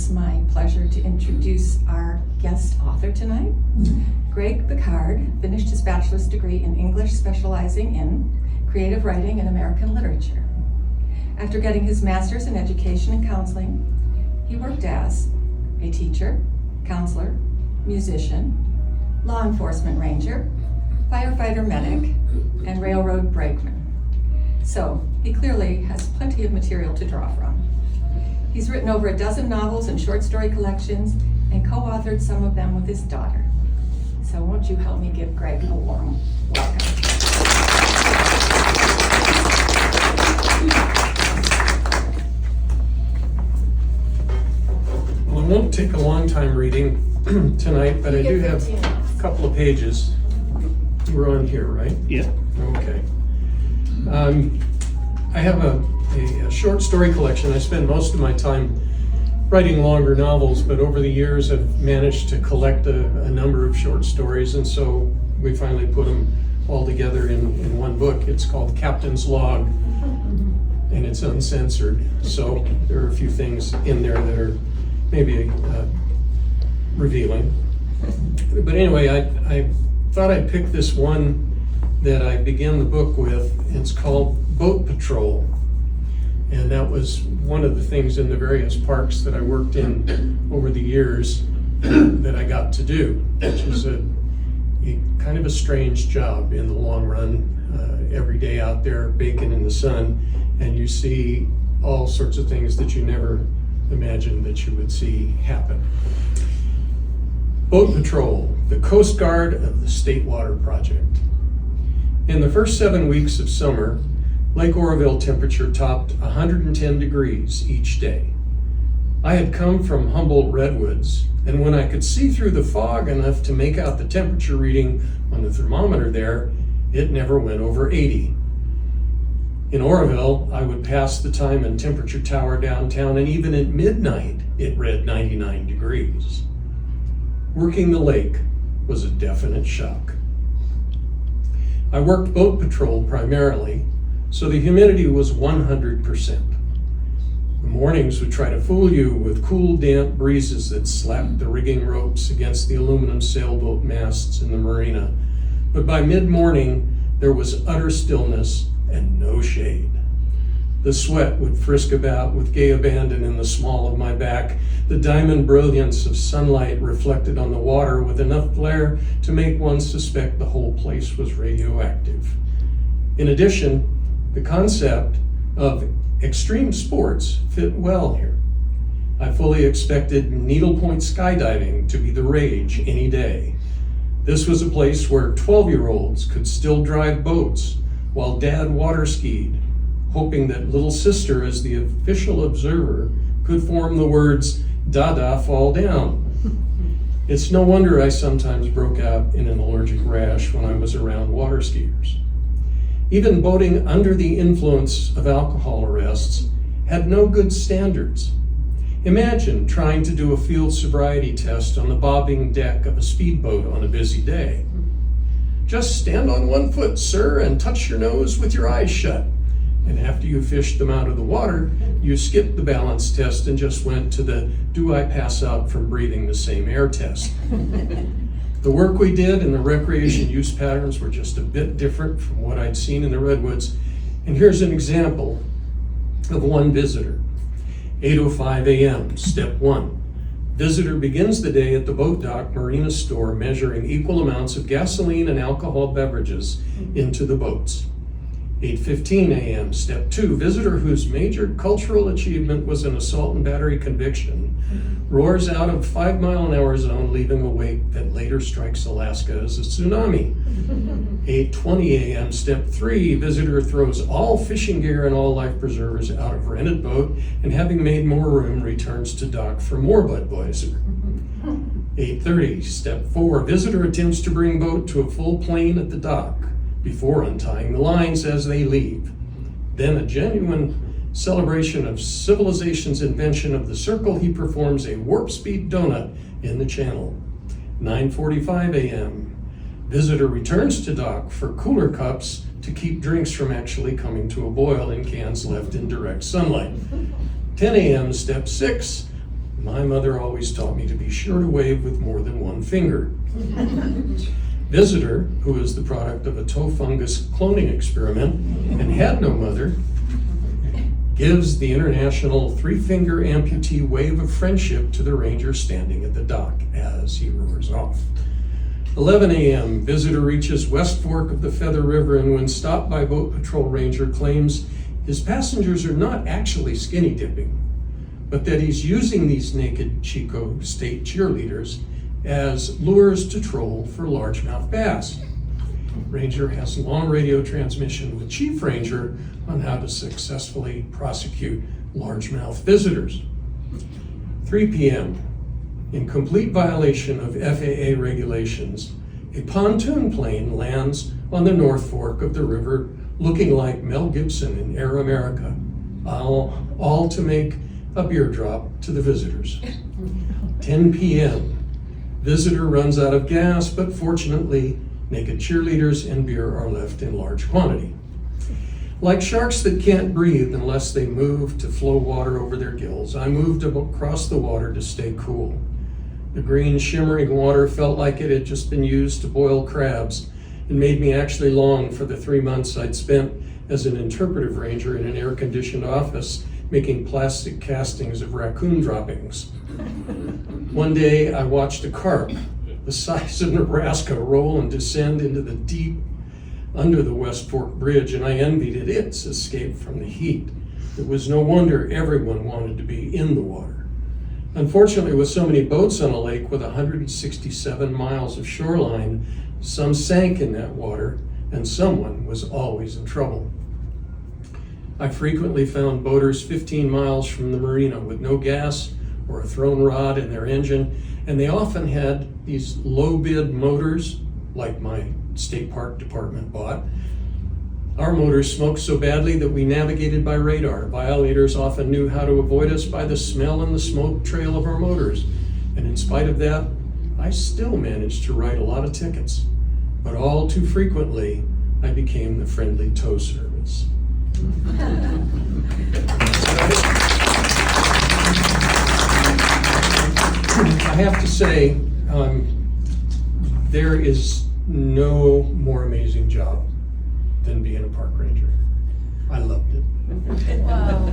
it's my pleasure to introduce our guest author tonight. Greg Picard finished his bachelor's degree in English, specializing in creative writing and American literature. After getting his master's in education and counseling, he worked as a teacher, counselor, musician, law enforcement ranger, firefighter medic, and railroad brakeman. So he clearly has plenty of material to draw from. He's written over a dozen novels and short story collections and co-authored some of them with his daughter. So won't you help me give Greg a warm welcome? Well, it won't take a long time reading tonight, but I do have a couple of pages. We're on here, right? Yeah. Okay. I have a short story collection. I spend most of my time writing longer novels, but over the years I've managed to collect a number of short stories, and so we finally put them all together in one book. It's called Captain's Log, and it's uncensored, so there are a few things in there that are maybe revealing. But anyway, I thought I'd pick this one that I began the book with. It's called Boat Patrol. And that was one of the things in the various parks that I worked in over the years that I got to do, which is a kind of a strange job in the long run. Every day out there baking in the sun, and you see all sorts of things that you never imagined that you would see happen. Boat Patrol, the Coast Guard of the State Water Project. In the first 7 weeks of summer, Lake Oroville temperature topped 110 degrees each day. I had come from Humboldt Redwoods, and when I could see through the fog enough to make out the temperature reading on the thermometer there, it never went over 80. In Oroville, I would pass the time and temperature tower downtown, and even at midnight, it read 99 degrees. Working the lake was a definite shock. I worked boat patrol primarily, so the humidity was 100%. The mornings would try to fool you with cool, damp breezes that slapped the rigging ropes against the aluminum sailboat masts in the marina. But by mid-morning, there was utter stillness and no shade. The sweat would frisk about with gay abandon in the small of my back, the diamond brilliance of sunlight reflected on the water with enough glare to make one suspect the whole place was radioactive. In addition, the concept of extreme sports fit well here. I fully expected needlepoint skydiving to be the rage any day. This was a place where 12-year-olds could still drive boats while dad water skied, hoping that little sister, as the official observer, could form the words, "Dada, fall down." It's no wonder I sometimes broke out in an allergic rash when I was around water skiers. Even boating under the influence of alcohol arrests had no good standards. Imagine trying to do a field sobriety test on the bobbing deck of a speedboat on a busy day. "Just stand on one foot, sir, and touch your nose with your eyes shut." And after you fished them out of the water, you skipped the balance test and just went to the "do I pass out from breathing the same air" test. The work we did and the recreation use patterns were just a bit different from what I'd seen in the Redwoods. And here's an example of one visitor. 8:05 a.m., step 1. Visitor begins the day at the boat dock marina store, measuring equal amounts of gasoline and alcohol beverages into the boats. 8:15 a.m., step 2. Visitor whose major cultural achievement was an assault and battery conviction roars out of 5-mile-an-hour zone, leaving a wake that later strikes Alaska as a tsunami. 8:20 a.m., step 3. Visitor throws all fishing gear and all life preservers out of rented boat, and having made more room, returns to dock for more Budweiser. 8:30, step 4. Visitor attempts to bring boat to a full plane at the dock before untying the lines as they leave. Then, a genuine celebration of civilization's invention of the circle, he performs a warp speed donut in the channel. 9:45 a.m. Visitor returns to dock for cooler cups to keep drinks from actually coming to a boil in cans left in direct sunlight. 10 a.m. step 6. My mother always taught me to be sure to wave with more than one finger. Visitor, who is the product of a toe fungus cloning experiment and had no mother, gives the international three-finger amputee wave of friendship to the ranger standing at the dock as he roars off. 11 a.m., visitor reaches West Fork of the Feather River, and when stopped by boat patrol ranger, claims his passengers are not actually skinny dipping, but that he's using these naked Chico state cheerleaders as lures to troll for largemouth bass. Ranger has long radio transmission with Chief Ranger on how to successfully prosecute largemouth visitors. 3 p.m. In complete violation of FAA regulations, a pontoon plane lands on the North Fork of the river looking like Mel Gibson in Air America, all to make a beer drop to the visitors. 10 p.m. Visitor runs out of gas, but fortunately, naked cheerleaders and beer are left in large quantity. Like sharks that can't breathe unless they move to flow water over their gills, I moved across the water to stay cool. The green shimmering water felt like it had just been used to boil crabs and made me actually long for the 3 months I'd spent as an interpretive ranger in an air-conditioned office making plastic castings of raccoon droppings. One day I watched a carp the size of Nebraska roll and descend into the deep under the West Fork Bridge, and I envied it its escape from the heat. It was no wonder everyone wanted to be in the water. Unfortunately, with so many boats on a lake with 167 miles of shoreline, some sank in that water, and someone was always in trouble. I frequently found boaters 15 miles from the marina with no gas or a thrown rod in their engine, and they often had these low-bid motors, like my state park department bought. Our motors smoked so badly that we navigated by radar. Violators often knew how to avoid us by the smell and the smoke trail of our motors. And in spite of that, I still managed to write a lot of tickets. But all too frequently, I became the friendly tow service. I have to say, there is no more amazing job than being a park ranger. I loved it. Wow.